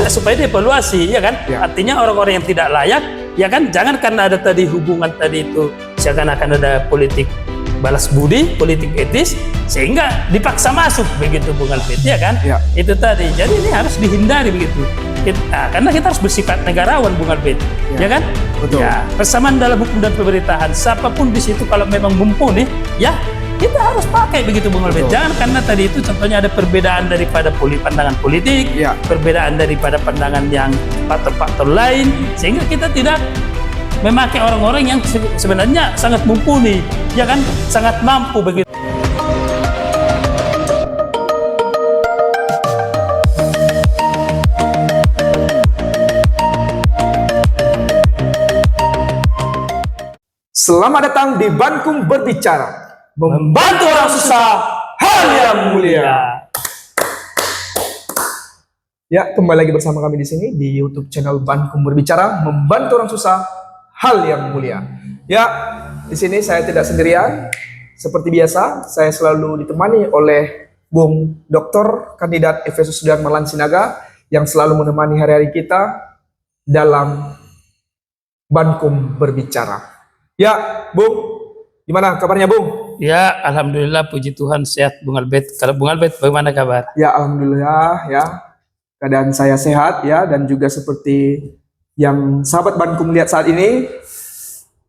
supaya dievaluasi, ya kan? Ya. Artinya orang-orang yang tidak layak, ya kan? Jangan karena ada tadi hubungan tadi itu seakan-akan ada politik balas budi, politik etis, sehingga dipaksa masuk begitu Bung Albert, ya kan? Ya. Itu tadi. Jadi ini harus dihindari begitu. Karena kita harus bersifat negarawan Bung Albert, ya kan? Betul. Ya, persamaan dalam hukum dan pemerintahan. Siapapun di situ kalau memang mumpuni, ya kita harus pakai begitu Bung Albert. Jangan karena tadi itu contohnya ada perbedaan daripada pandangan politik, Ya. perbedaan daripada pandangan yang faktor-faktor lain, sehingga kita tidak memakai orang-orang yang sebenarnya sangat mumpuni, ya kan, sangat mampu begitu. Selamat datang di Bankum Berbicara, membantu orang susah, hal yang mulia. Ya, kembali lagi bersama kami di sini di YouTube channel Bankum Berbicara, membantu orang susah, hal yang mulia. Ya, di sini saya tidak sendirian. Seperti biasa, saya selalu ditemani oleh Bung Dr. Kandidat Efesus Sudarmalan Sinaga yang selalu menemani hari-hari kita dalam Bankum Berbicara. Ya, Bung, gimana kabarnya, Bung? Ya, alhamdulillah, puji Tuhan, sehat Bung Albert. Kalau Bung Albert bagaimana kabar? Ya, alhamdulillah, ya. Keadaan saya sehat, ya, dan juga seperti yang sahabat Bankum lihat saat ini,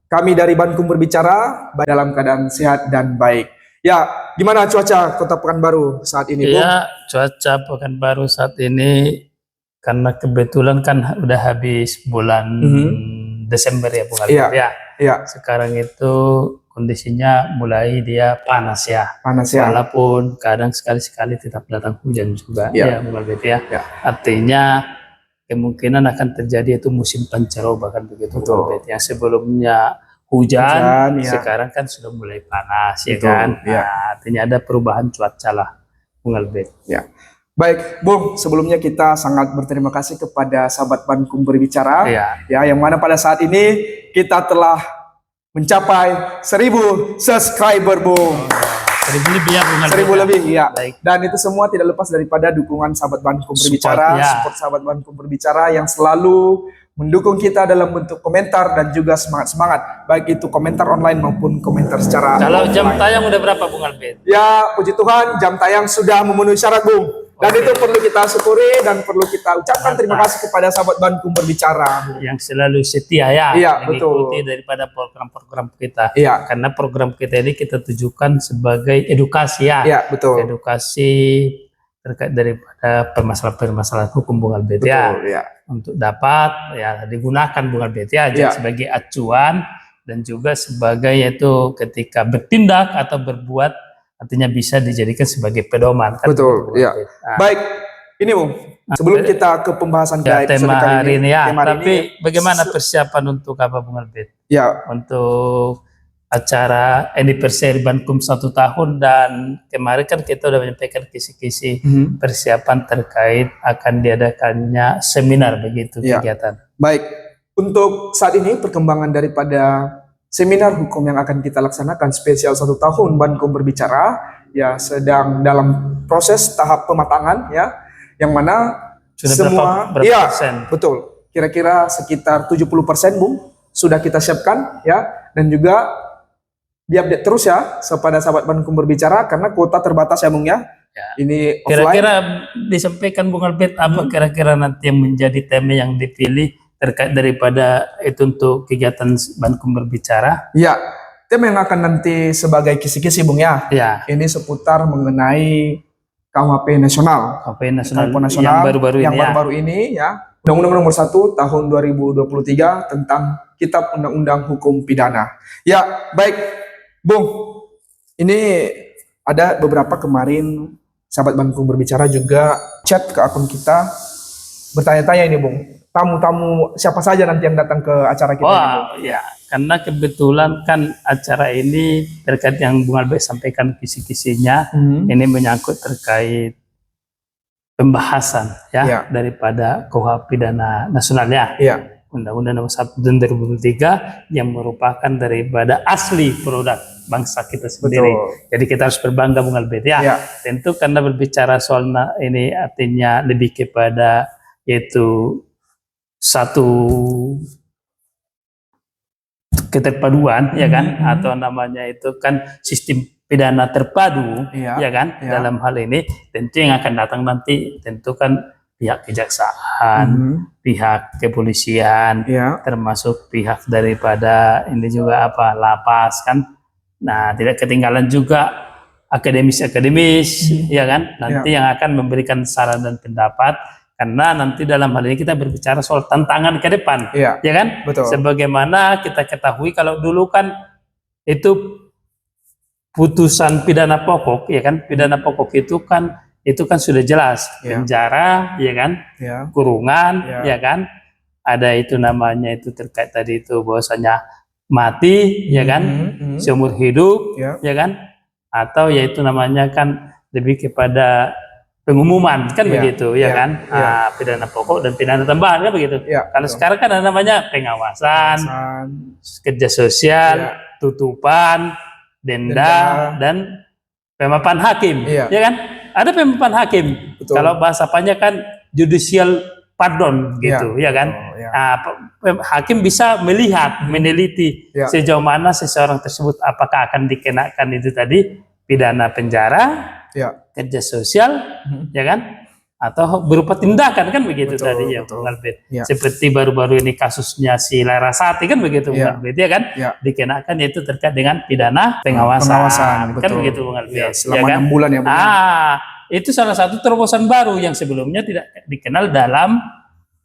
kami dari Bankum Berbicara dalam keadaan sehat dan baik. Ya, gimana cuaca Kota Pekanbaru saat ini, Bung? Ya, cuaca Pekanbaru saat ini karena kebetulan kan udah habis bulan Desember ya Bung Albert, ya. Ya, Sekarang itu kondisinya mulai dia panas ya. panas ya. Walaupun kadang sekali-sekali tetap datang hujan juga, Ya. ya Bung Albert, ya. Ya. Artinya kemungkinan akan terjadi itu musim pancaroba kan begitu Bung Betul. Albert. Yang sebelumnya hujan, Hujan, ya. sekarang kan sudah mulai panas, ya Betul, kan. ya. Nah, artinya ada perubahan cuaca lah Bung Albert. Ya. Baik, Bung, sebelumnya kita sangat berterima kasih kepada sahabat Bankum Berbicara, ya, yang mana pada saat ini kita telah mencapai 1000 subscriber, Bung. 1000 lebih ya Bung Albert. 1000 lebih, ya. Baik. Dan itu semua tidak lepas daripada dukungan sahabat Bankum Berbicara, ya. support sahabat Bankum Berbicara yang selalu mendukung kita dalam bentuk komentar dan juga semangat-semangat, baik itu komentar online maupun komentar secara Kalau jam offline. tayang udah berapa Bung Albert? Ya, puji Tuhan, jam tayang sudah memenuhi syarat, Bung. Dan itu perlu kita syukuri dan perlu kita ucapkan terima kasih kepada sahabat Bankum Berbicara. Yang selalu setia ya, Iya, mengikuti betul. daripada program-program kita. Iya. Karena program kita ini kita tujukan sebagai edukasi ya. Iya, betul. Edukasi terkait daripada permasalahan-permasalahan hukum Bung Albert, ya. Betul, ya. Untuk dapat ya digunakan Bung Albert, ya, Iya. sebagai acuan dan juga sebagai yaitu ketika bertindak atau berbuat, artinya bisa dijadikan sebagai pedoman kan. Betul, Bung ya. Albert. Nah, Baik, ini Bung, sebelum kita ke pembahasan ya, episode tema kali hari ini ya. tema hari Tapi ini, bagaimana persiapan untuk apa Bung Albert? ya, Untuk acara anniversary Bankum 1 tahun, dan kemarin kan kita udah menyampaikan kisi-kisi persiapan terkait akan diadakannya seminar begitu Ya. kegiatan. baik. Untuk saat ini perkembangan daripada seminar hukum yang akan kita laksanakan spesial 1 tahun Bankum Berbicara, ya, sedang dalam proses tahap pematangan, ya, yang mana Sudah semua, berapa ya, persen? betul, kira-kira sekitar 70%, Bung, sudah kita siapkan, ya, dan juga diupdate terus ya kepada sahabat Bankum Berbicara karena kuota terbatas ya, Bung, ya. Ya. Ini offline. Kira-kira disampaikan Bung Albert apa kira-kira nanti yang menjadi tema yang dipilih terkait daripada itu untuk kegiatan Bankum Berbicara? Ya, tema yang akan nanti sebagai kisi-kisi, Bung, ya. Ya, Ini seputar mengenai KUHP nasional. KUHP nasional, KUHP nasional yang baru-baru ini, yang ya. baru-baru ini, ya. Undang-Undang Nomor 1 Tahun 2023 tentang Kitab Undang-Undang Hukum Pidana. Ya, baik, Bung. Ini ada beberapa kemarin sahabat Bankum Berbicara juga chat ke akun kita bertanya-tanya ini, Bung. Tamu-tamu siapa saja nanti yang datang ke acara kita ini, Bung? Wah, ya, karena kebetulan kan acara ini terkait yang Bung Albert sampaikan kisi-kisinya, ini menyangkut terkait pembahasan ya, Ya. daripada KUHP pidana nasional ya. Iya. Undang-Undang Nomor 1 Tahun 2003 yang merupakan daripada asli produk bangsa kita sendiri. Betul. Jadi kita harus berbangga Bung Albert, ya. Ya. Tentu karena berbicara soal ini artinya lebih kepada yaitu satu keterpaduan ya kan, atau namanya itu kan sistem pidana terpadu ya kan. Dalam hal ini tentu yang akan datang nanti tentu kan pihak kejaksaan, pihak kepolisian, termasuk pihak daripada ini juga apa lapas kan. Nah, tidak ketinggalan juga akademis ya kan, nanti yang akan memberikan saran dan pendapat. Karena nanti dalam hal ini kita berbicara soal tantangan ke depan, ya kan? Betul. Sebagaimana kita ketahui kalau dulu kan itu putusan pidana pokok, ya kan? Pidana pokok itu kan sudah jelas penjara, ya kan? Kurungan, ya kan? Ada itu namanya itu terkait tadi itu bahwasanya mati, ya kan? Seumur hidup, ya kan? Atau yaitu namanya kan lebih kepada pengumuman kan begitu ya kan, pidana pokok dan pidana tambahan kan begitu. Kalau sekarang kan ada namanya pengawasan, kerja sosial, tutupan, denda dan pemapan hakim, ya kan? Ada pemapan hakim. Kalau bahasa apanya kan judicial pardon gitu, ya kan? Hakim bisa melihat, meneliti sejauh mana seseorang tersebut apakah akan dikenakan itu tadi pidana penjara, kerja sosial, ya kan, atau berupa tindakan kan begitu tadi ya Bung Albert. Seperti baru-baru ini kasusnya si Larasati kan begitu Bung Albert, ya kan, dikenakan yaitu terkait dengan pidana pengawasan kan begitu Bung Albert. Selama 6 bulan ya Bung. Itu salah satu terobosan baru yang sebelumnya tidak dikenal dalam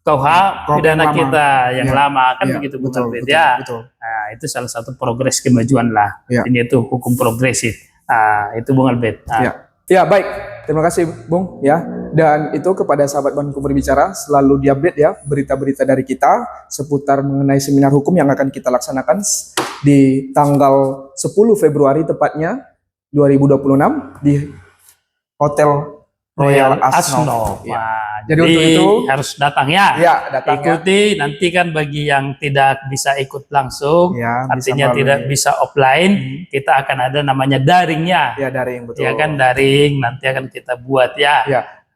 KUH pidana kita yang lama kan begitu Bung Albert ya. Nah, itu salah satu progres kemajuan lah. Ini itu hukum progresif. Itu Bung Albert. Ya baik, terima kasih Bung ya. Dan itu kepada sahabat Ban Kumber Bicara selalu diupdate ya berita-berita dari kita seputar mengenai seminar hukum yang akan kita laksanakan di tanggal 10 Februari tepatnya 2026 di Hotel Royal Asno. Jadi untuk itu harus datang ya. Datang ikuti nanti kan bagi yang tidak bisa ikut langsung, artinya tidak bisa offline, kita akan ada namanya daringnya. Daring betul. Ya kan daring nanti akan kita buat ya.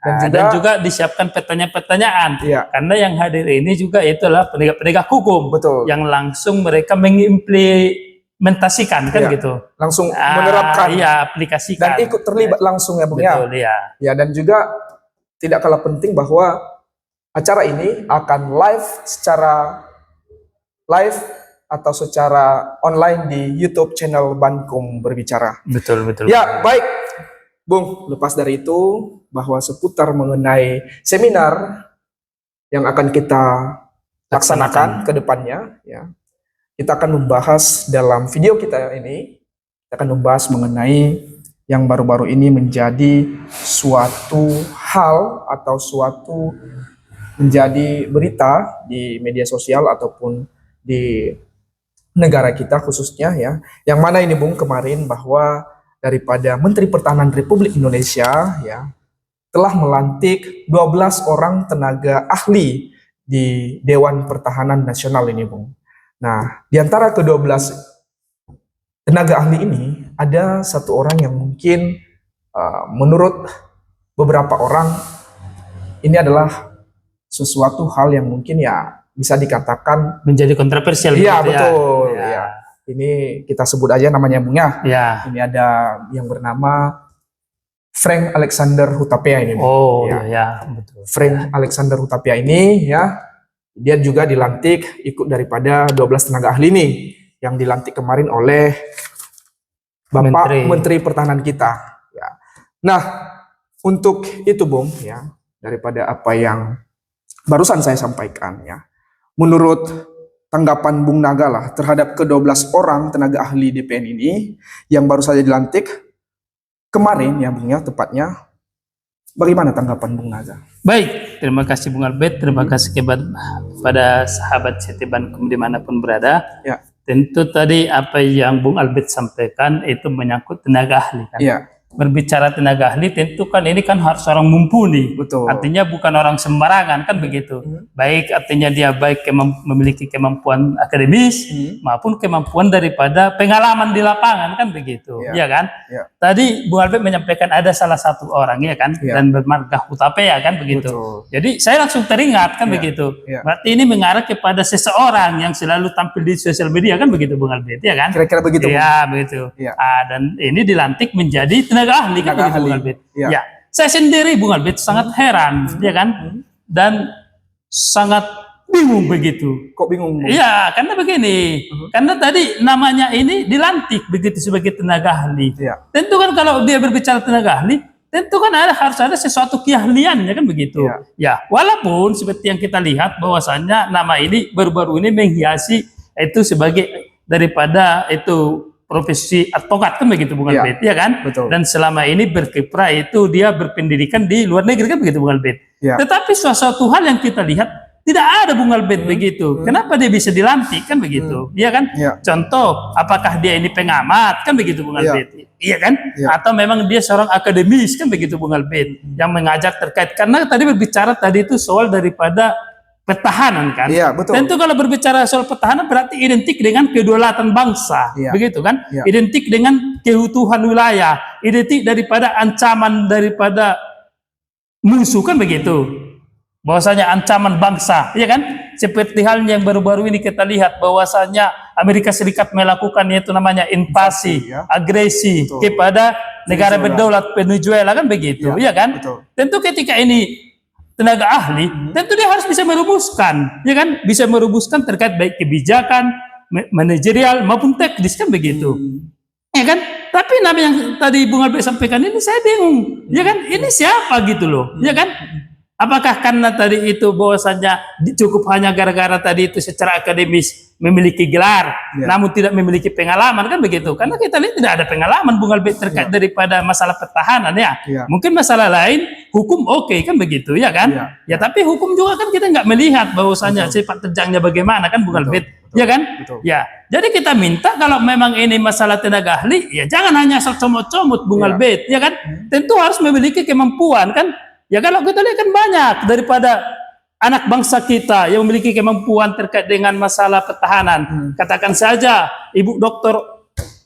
Dan juga disiapkan pertanyaan-pertanyaan. Karena yang hadir ini juga itulah penegak-penegak hukum. Betul. Yang langsung mereka mengimplementasikan kan gitu. Langsung menerapkan. Aplikasikan. Dan ikut terlibat langsung ya Bung. Betul ya. Dan juga tidak kalah penting bahwa acara ini akan atau secara online di YouTube channel Ban Kumber Berbicara. Betul. Ya, baik. Bung, lepas dari itu bahwa seputar mengenai seminar yang akan kita laksanakan ke depannya ya. Kita akan membahas dalam video kita ini, kita akan membahas mengenai yang baru-baru ini menjadi suatu hal atau suatu menjadi berita di media sosial ataupun di negara kita khususnya ya. Yang mana ini Bung kemarin bahwa daripada Menteri Pertahanan Republik Indonesia ya telah melantik 12 orang tenaga ahli di Dewan Pertahanan Nasional ini Bung. Nah, di antara ke-12 tenaga ahli ini ada satu orang yang mungkin menurut beberapa orang ini adalah sesuatu hal yang mungkin ya bisa dikatakan menjadi kontroversial. Iya betul. Ya. Ini kita sebut aja namanya Bung ya. Ini ada yang bernama Frank Alexander Hutapea ini. Betul. Frank Alexander Hutapea ini ya, dia juga dilantik ikut daripada 12 tenaga ahli ini yang dilantik kemarin oleh Bapak Menteri Pertahanan kita. Ya. Nah, untuk itu Bung, ya daripada apa yang barusan saya sampaikan, ya, menurut tanggapan Bung Naga lah terhadap ke-12 orang tenaga ahli DPN ini yang baru saja dilantik kemarin, ya Bung, ya tepatnya, bagaimana tanggapan Bung Naga? Baik, terima kasih Bung Albert, terima kasih kepada sahabat Setiban dimanapun berada. Ya. Tentu tadi apa yang Bung Albert sampaikan itu menyangkut tenaga ahli kan. Ya. berbicara tenaga ahli tentu kan ini kan harus orang mumpuni. Betul. Artinya bukan orang sembarangan kan begitu. Baik artinya dia baik memiliki kemampuan akademis maupun kemampuan daripada pengalaman di lapangan kan begitu. Ya kan? Tadi Bung Albert menyampaikan ada salah satu orang ya kan dan bermarga Hutapea kan begitu. Betul. Jadi saya langsung teringat kan begitu. Berarti ini mengarah kepada seseorang yang selalu tampil di sosial media kan begitu Bung Albert ya kan? Kira-kira begitu. Ya begitu. Dan ini dilantik menjadi tenaga ahli kan begitu Bung Albert. Ya. Saya sendiri Bung Albert sangat heran ya kan? Dan sangat bingung begitu. Kok bingung? Iya, karena begini. Karena tadi namanya ini dilantik begitu sebagai tenaga ahli. Tentu kan kalau dia berbicara tenaga ahli, tentu kan harus ada sesuatu keahliannya kan begitu. Ya, walaupun seperti yang kita lihat bahwasannya nama ini baru-baru ini menghiasi itu sebagai daripada itu profesi advokat kan begitu Bung Albert, ya kan? Betul. Dan selama ini berkiprah itu dia berpendidikan di luar negeri kan begitu Bung Albert. Tetapi suatu hal yang kita lihat tidak ada Bung Albert begitu. Kenapa dia bisa dilantik kan begitu? Iya kan? Contoh, apakah dia ini pengamat kan begitu Bung Albert? Iya kan? Atau memang dia seorang akademis kan begitu Bung Albert yang mengajak terkait karena tadi berbicara tadi itu soal daripada pertahanan kan. Betul. Tentu kalau berbicara soal pertahanan berarti identik dengan kedaulatan bangsa, begitu kan? Identik dengan keutuhan wilayah, identik daripada ancaman daripada musuh kan begitu. Bahwasanya ancaman bangsa, ya kan? Seperti halnya yang baru-baru ini kita lihat bahwasanya Amerika Serikat melakukan yaitu namanya invasi, agresi kepada negara berdaulat Venezuela kan begitu, ya kan? Tentu ketika ini tenaga ahli, tentu dia harus bisa merumuskan, ya kan? Bisa merumuskan terkait baik kebijakan, manajerial maupun teknis kan begitu, ya kan? Tapi nama yang tadi Bung Albert sampaikan ini saya bingung, ya kan? Ini siapa gitu loh, ya kan? Apakah karena tadi itu bahwasanya cukup hanya gara-gara tadi itu secara akademis memiliki gelar, namun tidak memiliki pengalaman kan begitu? Karena kita lihat tidak ada pengalaman Bung Albert terkait daripada masalah pertahanan ya. Mungkin masalah lain hukum oke kan begitu ya kan? Ya tapi hukum juga kan kita nggak melihat bahwasanya sepak terjangnya bagaimana kan Bung Albert, ya kan? Ya. Jadi kita minta kalau memang ini masalah tenaga ahli, ya jangan hanya asal comot-comot Bung Albert, ya kan? Tentu harus memiliki kemampuan kan? Ya kalau kita lihat kan banyak daripada anak bangsa kita yang memiliki kemampuan terkait dengan masalah pertahanan. Katakan saja Ibu Dr.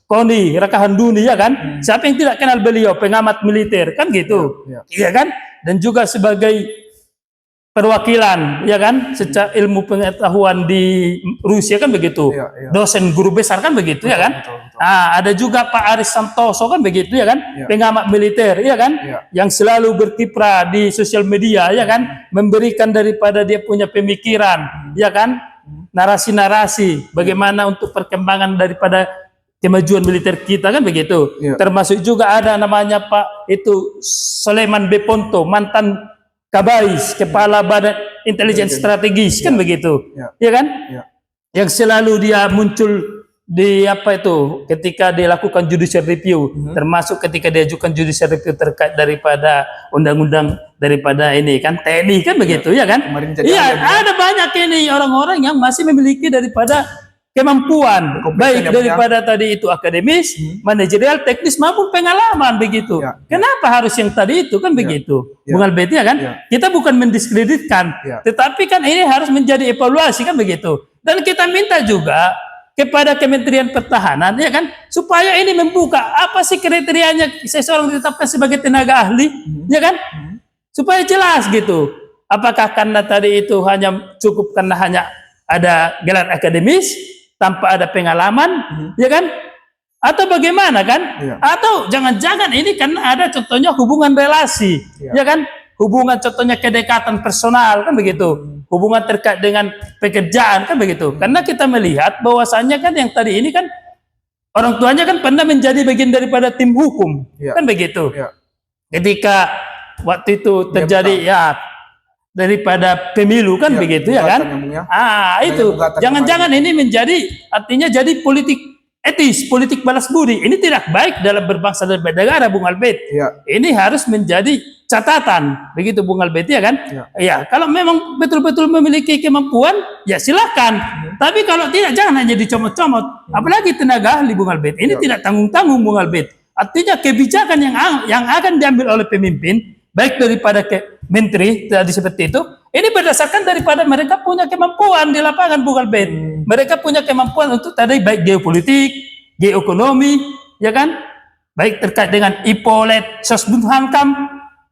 Koni Rakahanduni ya kan? Siapa yang tidak kenal beliau, pengamat militer kan gitu. Iya kan? Dan juga sebagai perwakilan ya kan secara ilmu pengetahuan di Rusia kan begitu. Dosen guru besar kan begitu ya kan? Ada juga Pak Aris Santoso kan begitu ya kan, pengamat militer ya kan, yang selalu berkiprah di sosial media ya kan, memberikan daripada dia punya pemikiran ya kan, narasi-narasi bagaimana untuk perkembangan daripada kemajuan militer kita kan begitu. Termasuk juga ada namanya Pak itu Soleman B. Ponto, mantan Kabais, kepala Badan Intelijen Strategis kan begitu, ya kan, yang selalu dia muncul di apa itu ketika dilakukan judicial review, termasuk ketika diajukan judicial review terkait daripada undang-undang daripada ini kan TNI kan begitu ya kan. Iya ada banyak ini orang-orang yang masih memiliki daripada kemampuan baik daripada tadi itu akademis, manajerial, teknis maupun pengalaman begitu. Kenapa harus yang tadi itu kan begitu, Bung Albert ya kan? Kita bukan mendiskreditkan, tetapi kan ini harus menjadi evaluasi kan begitu. Dan kita minta juga kepada Kementerian Pertahanan ya kan supaya ini membuka apa sih kriterianya seseorang ditetapkan sebagai tenaga ahli ya kan, supaya jelas gitu. Apakah karena tadi itu hanya cukup karena hanya ada gelar akademis tanpa ada pengalaman ya kan, atau bagaimana kan, atau jangan-jangan ini karena ada contohnya hubungan relasi ya kan, hubungan contohnya kedekatan personal kan begitu, hubungan terkait dengan pekerjaan kan begitu. Karena kita melihat bahwasannya kan yang tadi ini kan orang tuanya kan pernah menjadi bagian daripada tim hukum kan begitu. Ketika waktu itu terjadi daripada pemilu kan begitu ya kan. Itu jangan-jangan ini menjadi artinya jadi politik etis, politik balas budi. Ini tidak baik dalam berbangsa dan bernegara Bung Albert. Ini harus menjadi catatan begitu Bung Albert ya kan. Ya kalau memang betul-betul memiliki kemampuan ya silakan, tapi kalau tidak jangan hanya dicomot-comot. Apalagi tenaga ahli Bung Albert ini tidak tanggung-tanggung Bung Albert. Artinya kebijakan yang akan diambil oleh pemimpin, baik daripada menteri tadi seperti itu, ini berdasarkan daripada mereka punya kemampuan di lapangan, Bung Albert. Mereka punya kemampuan untuk tadi baik geopolitik, geoekonomi, ya kan? Baik terkait dengan IPOLED, Sosbudhankam,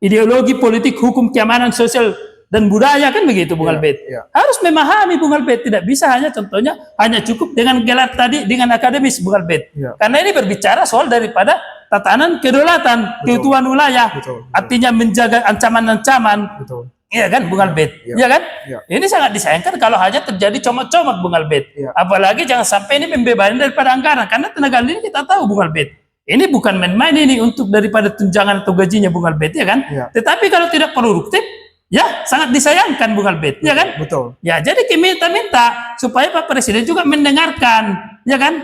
ideologi politik, hukum, keamanan, sosial, dan budaya, kan begitu, Bung Albert. Harus memahami, Bung Albert. Tidak bisa hanya contohnya hanya cukup dengan gelar tadi, dengan akademis, Bung Albert. Karena ini berbicara soal daripada tatanan kedaulatan, keutuhan wilayah. Artinya menjaga ancaman-ancaman. Iya kan, Bung Albert? Iya kan? Ini sangat disayangkan kalau hanya terjadi comot-comot, Bung Albert. Apalagi jangan sampai ini pembebanan daripada anggaran. Karena tenaga ahli ini kita tahu, Bung Albert. Ini bukan main-main ini untuk daripada tunjangan atau gajinya, Bung Albert, ya kan? Tetapi kalau tidak produktif, ya sangat disayangkan, Bung Albert, ya kan? Betul. Ya, jadi kita minta supaya Pak Presiden juga mendengarkan, ya kan?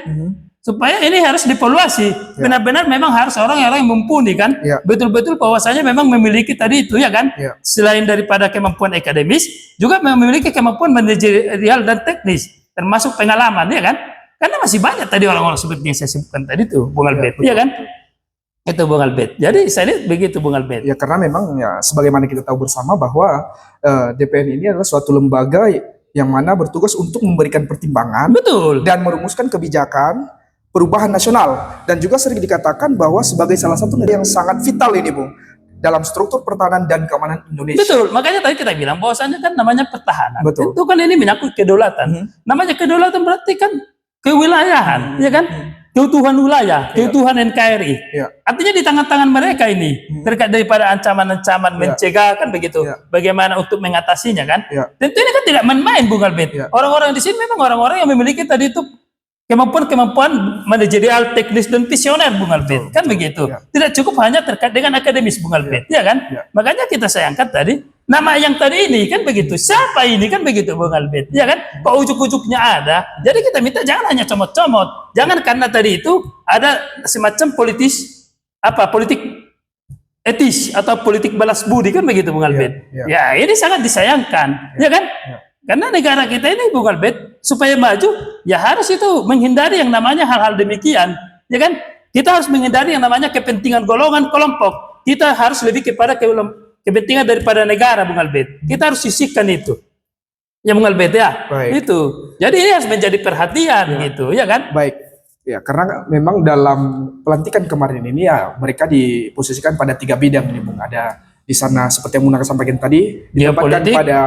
Supaya ini harus dievaluasi. Benar-benar memang harus orang-orang yang mumpuni, kan? Betul-betul bahwasanya memang memiliki tadi itu, ya kan? Selain daripada kemampuan akademis, juga memiliki kemampuan manajerial dan teknis, termasuk pengalaman, ya kan? Karena masih banyak tadi orang-orang seperti yang saya sebutkan tadi itu, Bung Albert, ya kan? Itu, Bung Albert. Jadi saya lihat begitu, Bung Albert. Ya, karena memang ya sebagaimana kita tahu bersama bahwa DPN ini adalah suatu lembaga yang mana bertugas untuk memberikan pertimbangan, betul, dan merumuskan kebijakan perubahan nasional, dan juga sering dikatakan bahwa sebagai salah satu yang sangat vital ini, Bung, dalam struktur pertahanan dan keamanan Indonesia. Betul, makanya tadi kita bilang bahwasannya kan namanya pertahanan. Betul. Itu kan ini menyangkut kedaulatan. Namanya kedaulatan berarti kan kewilayahan, ya kan? Keutuhan wilayah, keutuhan NKRI. Artinya di tangan-tangan mereka ini terkait daripada ancaman-ancaman mencegah, kan begitu. Bagaimana untuk mengatasinya, kan? Tentu ini kan tidak main-main, Bung Albert. Orang-orang di sini memang orang-orang yang memiliki tadi itu kemampuan manajerial, teknis, dan visioner, Bung Albert, kan begitu. Tidak cukup hanya terkait dengan akademis, Bung Albert, ya kan? Makanya kita sayangkan tadi nama yang tadi ini, kan begitu. Siapa ini, kan begitu, Bung Albert, ya kan? Kok ujuk-ujuknya ada. Jadi kita minta jangan hanya comot-comot, jangan karena tadi itu ada semacam politik etis atau politik balas budi, kan begitu, Bung Albert. Ya, ini sangat disayangkan, ya kan? Karena negara kita ini, Bung Albert, supaya maju, ya harus itu menghindari yang namanya hal-hal demikian, ya kan? Kita harus menghindari yang namanya kepentingan golongan, kelompok. Kita harus lebih kepada kepentingan daripada negara, Bung Albert. Kita harus sisihkan itu, ya, Bung Albert, ya. Baik. Itu. Jadi ini harus menjadi perhatian, gitu, ya kan? Baik. Ya, karena memang dalam pelantikan kemarin ini ya mereka diposisikan pada 3 bidang ini, Bung. Ada di sana seperti yang Muna sampaikan tadi, ditempatkan pada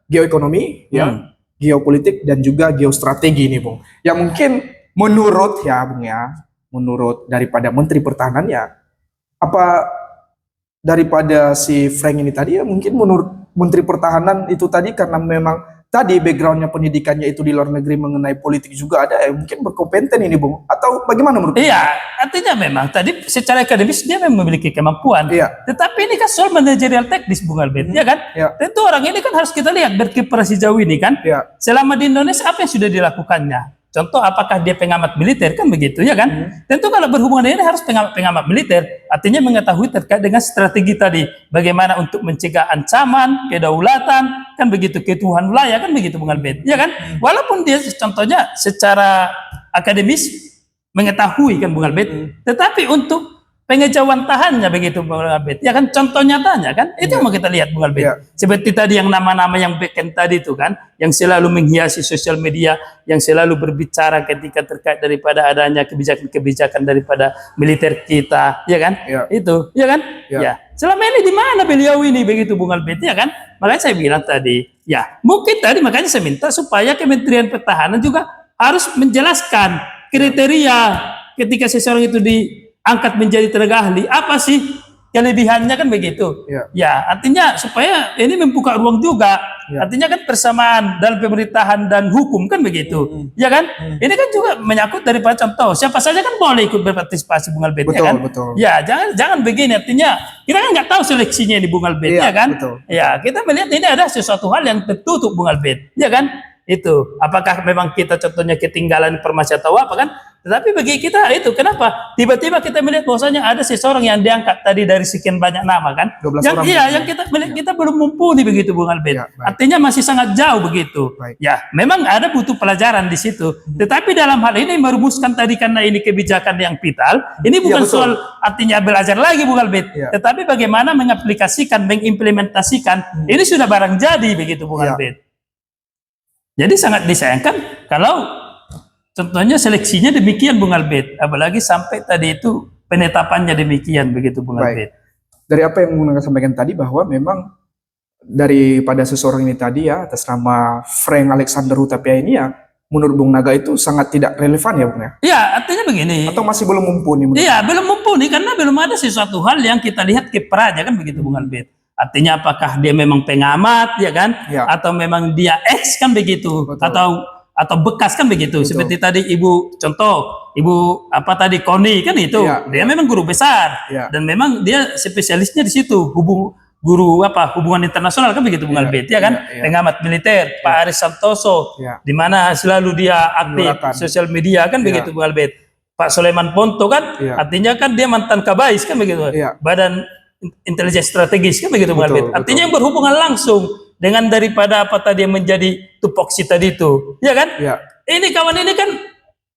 geoekonomi, ya, geopolitik, dan juga geostrategi ini, Bung. Yang mungkin menurut ya, Bung, ya, menurut daripada Menteri Pertahanan ya, apa daripada si Frank ini tadi ya, mungkin menurut Menteri Pertahanan itu tadi karena memang tadi backgroundnya pendidikannya itu di luar negeri mengenai politik juga ada, mungkin berkompeten ini, Bung, atau bagaimana menurut? Iya, artinya memang tadi secara akademis dia memang memiliki kemampuan, tetapi ini kan soal manajerial teknis, Bung Albert, ya kan? Tentu orang ini kan harus kita lihat berkiprah sejauh ini, kan? Selama di Indonesia apa yang sudah dilakukannya? Contoh, apakah dia pengamat militer, kan begitu, ya kan? Tentu kalau berhubungan ini harus pengamat militer, artinya mengetahui terkait dengan strategi tadi, bagaimana untuk mencegah ancaman, kedaulatan, kan begitu, keutuhan wilayah, kan begitu, Bung Albert, ya kan? Walaupun dia contohnya secara akademis mengetahui, kan, Bung Albert, tetapi untuk pengejauhan tahannya begitu, Bung Albert, ya kan? Contoh nyatanya, kan, itu yang mau kita lihat, Bung Albert. Seperti tadi yang nama-nama yang beken tadi itu, kan, yang selalu menghiasi sosial media, yang selalu berbicara ketika terkait daripada adanya kebijakan-kebijakan daripada militer kita, ya kan? Itu, ya kan? Ya. Selama ini di mana beliau ini begitu, Bung Albert, ya kan? Makanya saya bilang tadi, ya, mungkin tadi makanya saya minta supaya Kementerian Pertahanan juga harus menjelaskan kriteria ketika seseorang itu diangkat menjadi tenaga ahli, apa sih kelebihannya, kan begitu. Ya, artinya supaya ini membuka ruang juga. Artinya kan persamaan dalam pemerintahan dan hukum, kan begitu. Ya kan? Ini kan juga menyangkut daripada contoh, siapa saja kan boleh ikut berpartisipasi, Bung Albert, ya kan? Ya, jangan begini, artinya kita kan nggak tahu seleksinya ini, Bung Albert, ya kan? Ya, kita melihat ini ada sesuatu hal yang tertutup, Bung Albert, ya kan? Itu apakah memang kita contohnya ketinggalan informasi atau apa kan? Tetapi bagi kita itu kenapa tiba-tiba kita melihat bahwasanya ada seseorang yang diangkat tadi dari sekian banyak nama kan? 12 Yang orang. iya, yang kita melihat kita belum mumpuni begitu Bung Albert. Ya, baik. Artinya masih sangat jauh begitu. Baik. Ya, memang ada butuh pelajaran di situ. Tetapi dalam hal ini merumuskan tadi karena ini kebijakan yang vital, ini bukan betul. soal artinya belajar lagi Bung Albert. Ya. Tetapi bagaimana mengaplikasikan, mengimplementasikan. Ini sudah barang jadi begitu Bung Ya. Albert. Jadi sangat disayangkan kalau contohnya seleksinya demikian Bung Albert, apalagi sampai tadi itu penetapannya demikian begitu Bung Baik. Albert. Dari apa yang Bung Naga sampaikan tadi bahwa memang daripada seseorang ini tadi ya atas nama Frank Alexander Hutapea ini ya menurut Bung Naga itu sangat tidak relevan ya Bung ya? Ya artinya begini. Atau masih belum mumpuni? Iya belum mumpuni karena belum ada sesuatu hal yang kita lihat kiprahnya kan begitu Bung Albert. Artinya apakah dia memang pengamat ya kan? Ya. Atau memang dia ex kan begitu? Betul. Atau bekas kan begitu. Betul. Seperti tadi Ibu contoh, Ibu apa tadi Koni kan itu. Ya, Dia memang guru besar Ya. dan memang dia spesialisnya di situ guru apa hubungan internasional kan begitu Bung Ya, Albert ya kan? ya, ya. Pengamat militer Pak Aris Santoso Ya. di mana selalu dia aktif Menyuarakan. sosial media kan Ya. begitu Bung Albert. Pak Soleman Ponto kan Ya. artinya kan dia mantan Kabais kan begitu. Ya. Badan intelijen strategis kan begitu Bung Betul, Albert. Artinya yang berhubungan langsung dengan daripada apa tadi yang menjadi tupoksi tadi itu. Ya kan? Ya. Ini kawan ini kan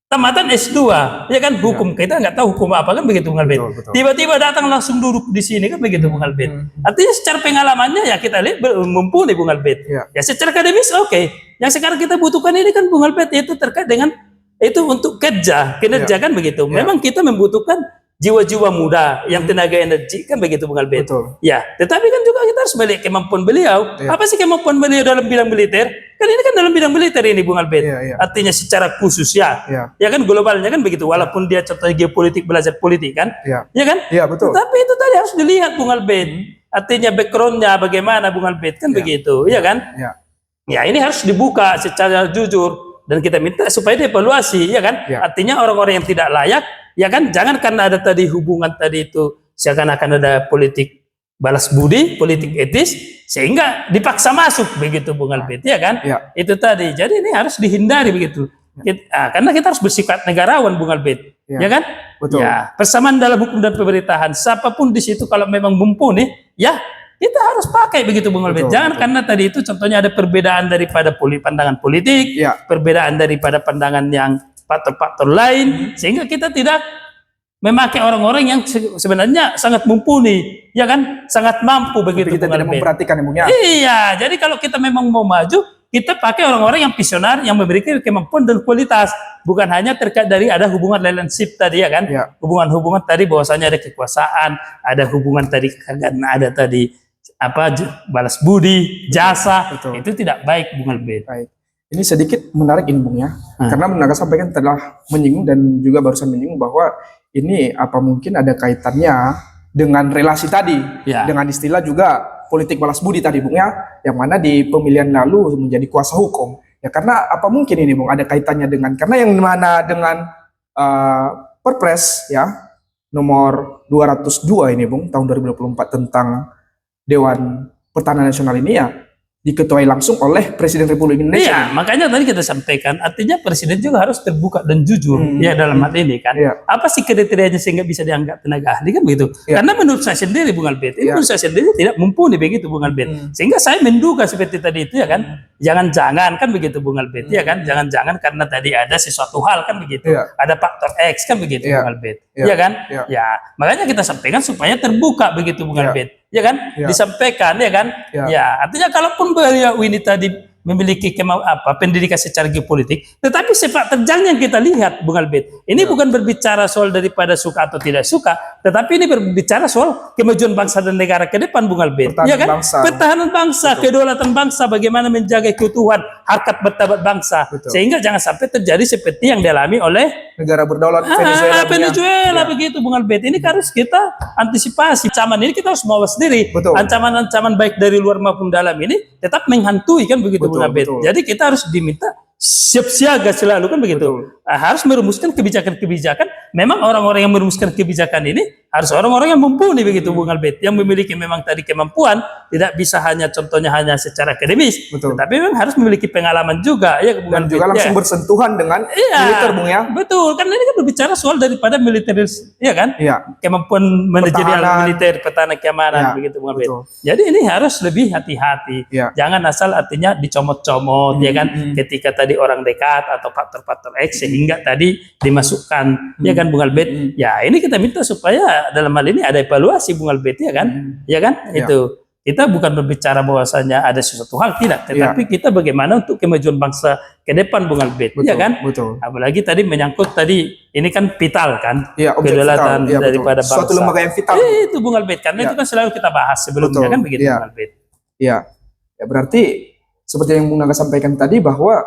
tamatan S2, ya kan hukum kita nggak tahu hukum apa kan begitu Bung Albert. Betul, betul. Tiba-tiba datang langsung duduk di sini kan begitu Bung Albert. Artinya secara pengalamannya ya kita lihat mumpuni Bung Albert. Ya. Ya secara akademis oke. Yang sekarang kita butuhkan ini kan Bung Albert itu terkait dengan itu untuk kinerja kan begitu. Ya. Memang kita membutuhkan jiwa-jiwa muda yang tenaga energi kan begitu Bung Albert. Betul. Ya, tetapi kan juga kita harus melihat kemampuan beliau. Ya. Apa sih kemampuan beliau dalam bidang militer? Kan ini kan dalam bidang militer ini Bung Albert. Ya, ya. Artinya secara khusus ya. Ya. Ya kan globalnya kan begitu. Walaupun dia contohnya geopolitik belajar politik kan. Ya. Ya kan? Ya, betul. Tapi itu tadi harus dilihat Bung Albert. Artinya backgroundnya bagaimana Bung Albert kan begitu. Ya kan? Ya. Ya ini harus dibuka secara jujur dan kita minta supaya dievaluasi ya kan. Ya. Artinya orang-orang yang tidak layak ya kan jangan karena ada tadi hubungan tadi itu seakan-akan ada politik balas budi, politik etis sehingga dipaksa masuk begitu Bung Albert ya kan. Ya. Itu tadi. Jadi ini harus dihindari begitu. Karena kita harus bersifat negarawan Bung Albert. Ya kan? Betul. Ya, persamaan dalam hukum dan pemerintahan. Siapapun di situ kalau memang mumpuni ya kita harus pakai begitu Bung Albert. Betul, Jangan betul. karena tadi itu contohnya ada perbedaan daripada pandangan politik, Ya. perbedaan daripada pandangan yang faktor-faktor lain, sehingga kita tidak memakai orang-orang yang sebenarnya sangat mumpuni, ya kan, sangat mampu begitu Tapi kita Bung tidak Albert. memperhatikan ya Bung ya. Iya, jadi kalau kita memang mau maju, kita pakai orang-orang yang visioner, yang memiliki kemampuan dan kualitas, bukan hanya terkait dari ada hubungan relationship tadi ya kan, Ya. hubungan-hubungan tadi bahwasanya ada kekuasaan, ada hubungan tadi karena ada tadi apa balas budi, jasa, Betul. itu tidak baik Bung Albert. Baik. Ini sedikit menarik ini Bung ya. Karena Bung Naga sampaikan telah menyinggung dan juga barusan menyinggung bahwa ini apa mungkin ada kaitannya dengan relasi tadi, Ya. dengan istilah juga politik balas budi tadi Bung ya, yang mana di pemilihan lalu menjadi kuasa hukum. Ya karena apa mungkin ini Bung ada kaitannya dengan karena yang mana dengan Perpres ya nomor 202 ini Bung tahun 2024 tentang Dewan Pertahanan Nasional ini ya diketuai langsung oleh Presiden Republik Indonesia. Iya, makanya tadi kita sampaikan, artinya presiden juga harus terbuka dan jujur ya dalam hal ini kan. Iya. Apa sih kriterianya sehingga bisa dianggap tenaga ahli kan begitu? Iya. Karena menurut saya sendiri Bung Albert, ini Iya. menurut saya sendiri tidak mumpuni begitu Bung Albert. Sehingga saya menduga seperti tadi itu ya kan. Jangan-jangan kan begitu Bung Albert ya kan. Jangan-jangan karena tadi ada sesuatu hal kan begitu. Iya. Ada faktor X kan begitu Iya. Bung Albert. Iya. Iya kan? Iya. Ya, makanya kita sampaikan supaya terbuka begitu Bung Iya. Albert. Ya kan? Iya. Disampaikan ya kan? Iya. Ya, artinya kalaupun beliau ini tadi memiliki pendidikan secara geopolitik, tetapi sepak terjangnya yang kita lihat Bung Albert, ini bukan berbicara soal daripada suka atau tidak suka, tetapi ini berbicara soal kemajuan bangsa dan negara ke depan Bung Albert. Pertahanan Ya kan? bangsa. Pertahanan bangsa, kedaulatan bangsa, bagaimana menjaga keutuhan harkat martabat bangsa, Betul. sehingga jangan sampai terjadi seperti yang dialami oleh Negara berdaulat Venezuela. Bung, ya. Venezuela Ya. begitu Bung Albert. Ini harus kita antisipasi. Ancaman ini kita harus mawas diri. Betul. Ancaman-ancaman baik dari luar maupun dalam ini tetap menghantui kan begitu Betul, Bung Albert. betul. Jadi kita harus diminta siap siaga selalu kan begitu. Betul. Harus merumuskan kebijakan-kebijakan. Memang orang-orang yang merumuskan kebijakan ini harus orang-orang yang mumpuni begitu Bung Albert, yang memiliki memang tadi kemampuan, tidak bisa hanya contohnya hanya secara akademis, Betul. tapi memang harus memiliki pengalaman juga ya Bung Dan Albert, juga langsung ya. bersentuhan dengan Iya, militer, Bung ya. betul, karena ini kan berbicara soal daripada militeris, ya kan? Iya. Kemampuan manajerial Pertahanan. militer, pertahanan keamanan, Ya, begitu Bung Albert. betul. Jadi ini harus lebih hati-hati. Ya. Jangan asal artinya dicomot-comot, ya kan? Ketika tadi orang dekat atau faktor-faktor X sehingga tadi dimasukkan, ya kan Bung Albert? Ya ini kita minta supaya dalam hal ini ada evaluasi Bung Albert, ya kan? Ya kan? Ya. Itu. Kita bukan berbicara bahwasanya ada sesuatu hal, tidak, tetapi kita bagaimana untuk kemajuan bangsa ke depan Bung Albert, Betul, ya kan? betul. Apalagi tadi menyangkut tadi ini kan vital kan, Iya, objek kedaulatan vital. Iya, daripada betul. Suatu bangsa. lembaga yang vital. Itu Bung Albert, karena Ya. itu kan selalu kita bahas sebelumnya, Betul. kan begitu Ya. Bung Albert. Iya. Ya berarti seperti yang Bung Naga sampaikan tadi bahwa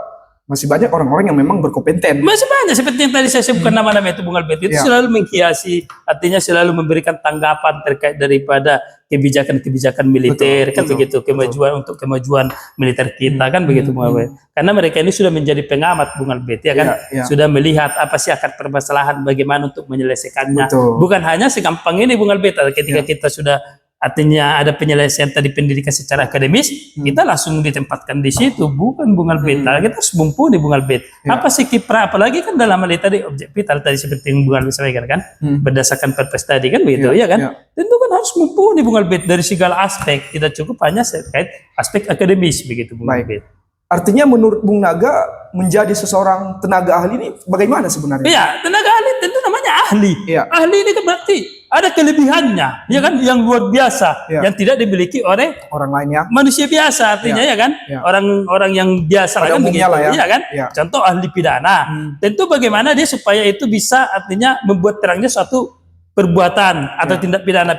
masih banyak orang-orang yang memang berkompeten. Masih banyak seperti yang tadi saya sebutkan nama-nama itu Bung Albert, itu Ya. selalu menghiasi, artinya selalu memberikan tanggapan terkait daripada kebijakan-kebijakan militer, kan betul, begitu, kemajuan untuk kemajuan militer kita, kan begitu Bung Albert. Karena mereka ini sudah menjadi pengamat Bung Albert, ya kan, Ya, ya. sudah melihat apa sih akar permasalahan, bagaimana untuk menyelesaikannya. Betul. Bukan hanya segampang ini Bung Albert, ketika kita sudah artinya ada penyelesaian tadi pendidikan secara akademis, kita langsung ditempatkan di situ, bukan Bung Albert. Kita harus mumpuni Bung Albert. Apa sih kiprah, apalagi kan dalam hal ini tadi objek vital tadi seperti yang Bung Albert sampaikan kan, berdasarkan perpres tadi kan begitu, ya kan? Ya. Tentu kan harus mumpuni Bung Albert dari segala aspek, tidak cukup hanya terkait aspek akademis begitu Bung Baik. Albert. Artinya menurut Bung Naga menjadi seseorang tenaga ahli ini bagaimana sebenarnya? Iya, tenaga ahli tentu namanya ahli. Iya. Ahli ini kan berarti ada kelebihannya, ya kan, yang luar biasa, Iya. yang tidak dimiliki oleh Orang lainnya. manusia biasa, artinya ya kan, Iya. orang-orang yang biasa Pada kan umumnya begitu, lah ya. iya kan. Iya. Contoh ahli pidana, tentu bagaimana dia supaya itu bisa artinya membuat terangnya suatu perbuatan atau tindak pidana,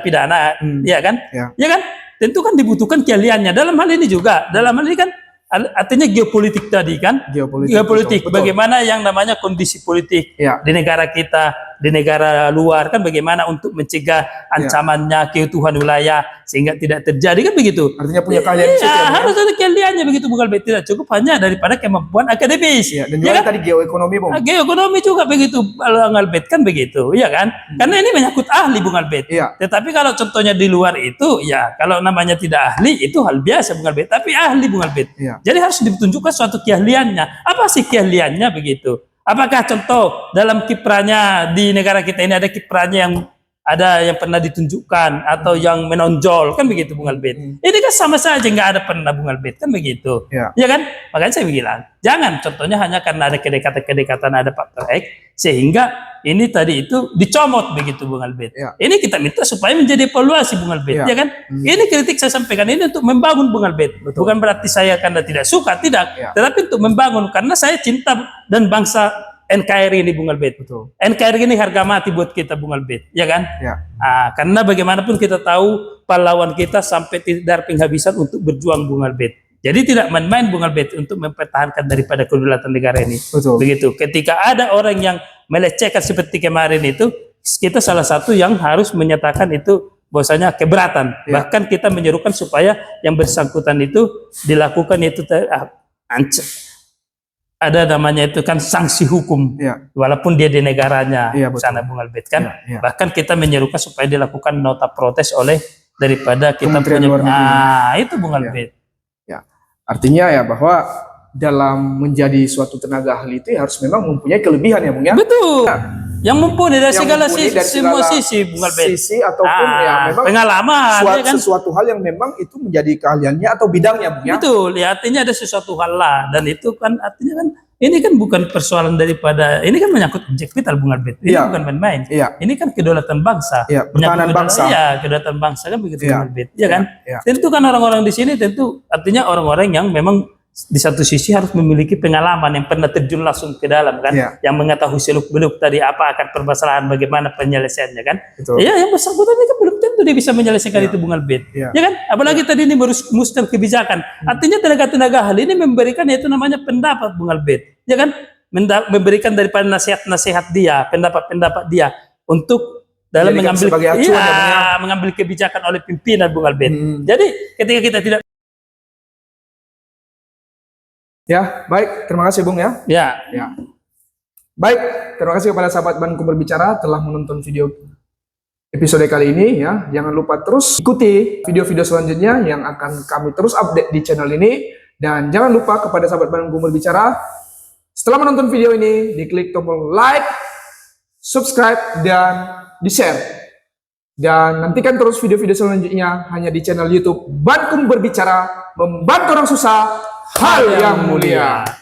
ya kan, Iya. ya kan. Tentu kan dibutuhkan keahliannya. Dalam hal ini juga, dalam hal ini kan artinya geopolitik tadi kan, Geopolitik, betul. bagaimana yang namanya kondisi politik Iya. di negara kita, di negara luar kan, bagaimana untuk mencegah ancamannya keutuhan wilayah sehingga tidak terjadi kan begitu. Artinya punya keahlian di situ ya, Iya, Bung, ya? harus ada keahliannya begitu Bung Albert, tidak cukup hanya daripada kemampuan akademis. Iya, dan Ya juga kan? tadi geoekonomi, Bung. Geoekonomi juga begitu Bung Albert kan begitu, ya kan? Karena ini menyangkut ahli Bung Albert. Iya. Tetapi kalau contohnya di luar itu, ya kalau namanya tidak ahli itu hal biasa Bung Albert. Tapi ahli Bung Albert. Iya. Jadi harus ditunjukkan suatu keahliannya. Apa sih keahliannya begitu? Apakah contoh dalam kiprahnya di negara kita ini ada kiprahnya yang ada yang pernah ditunjukkan atau yang menonjol kan begitu Bung Albert. Ini kan sama saja nggak ada pernah Bung Albert kan begitu. Ya. Ya kan? Makanya saya bilang, jangan contohnya hanya karena ada kedekatan-kedekatan ada faktor X sehingga ini tadi itu dicomot begitu Bung Albert. Ya. Ini kita minta supaya menjadi evaluasi Bung Albert, Ya. ya kan? Ini kritik saya sampaikan ini untuk membangun Bung Albert. Betul. Bukan berarti saya karena tidak suka, tidak. Ya. Tetapi untuk membangun karena saya cinta dan bangsa NKRI ini Bung Albert. Betul. NKRI ini harga mati buat kita Bung Albert, ya kan? Ya. Karena bagaimanapun kita tahu pahlawan kita sampai tidak penghabisan untuk berjuang Bung Albert. Jadi tidak main-main Bung Albert untuk mempertahankan daripada kedaulatan negara ini. Betul. Begitu. Ketika ada orang yang melecehkan seperti kemarin itu, kita salah satu yang harus menyatakan itu bahwasanya keberatan. Ya. Bahkan kita menyerukan supaya yang bersangkutan itu dilakukan itu ada namanya itu kan sanksi hukum, Ya. walaupun dia di negaranya Iya, betul. sana Bung Albert kan. Ya, ya. Bahkan kita menyerukan supaya dilakukan nota protes oleh daripada kita Kementerian Luar Negeri. itu Bung Albert. Ya. Artinya ya bahwa dalam menjadi suatu tenaga ahli itu harus memang mempunyai kelebihan ya Bung ya. Betul. Yang mumpuni dari Yang segala mumpuni sisi, dari semua segala sisi Bung Albert. sisi ataupun ya memang pengalaman ya kan. sesuatu hal yang memang itu menjadi keahliannya atau bidangnya Bung ya. Betul, ya artinya ada sesuatu hal lah dan itu kan artinya kan ini kan bukan persoalan daripada ini kan menyangkut objek vital Bung Albert. Ini Iya. bukan main-main. Iya. Ini kan kedaulatan bangsa. Iya, pertahanan Menyangkut bangsa. Iya, kedaulatan bangsa kan begitu Iya. Bung Albert. Ya kan? Iya. Tentu kan orang-orang di sini tentu artinya orang-orang yang memang di satu sisi harus memiliki pengalaman yang pernah terjun langsung ke dalam kan, Iya. yang mengetahui seluk-beluk tadi apa akan permasalahan, bagaimana penyelesaiannya kan. Betul. Ya, yang bersangkutan ini kan belum tentu dia bisa menyelesaikan itu Bung Albert. Iya. Ya kan? Apalagi tadi ini merumuskan kebijakan. Artinya tenaga-tenaga ahli ini memberikan itu namanya pendapat Bung Albert. Ya kan? Memberikan daripada nasihat-nasihat dia, pendapat-pendapat dia untuk dalam Dijadikan mengambil sebagai acuan ya, Bung, ya. mengambil kebijakan oleh pimpinan Bung Albert. Hmm. Jadi ketika kita tidak Ya, baik. Terima kasih Bung ya. ya Ya. Baik, terima kasih kepada sahabat Banku Berbicara telah menonton video episode kali ini ya. Jangan lupa terus ikuti video-video selanjutnya yang akan kami terus update di channel ini. Dan jangan lupa kepada sahabat Bandung Berbicara, setelah menonton video ini, diklik tombol like, subscribe, dan di-share. Dan nantikan terus video-video selanjutnya hanya di channel YouTube Bandung Berbicara, membantu orang susah, hal yang mulia.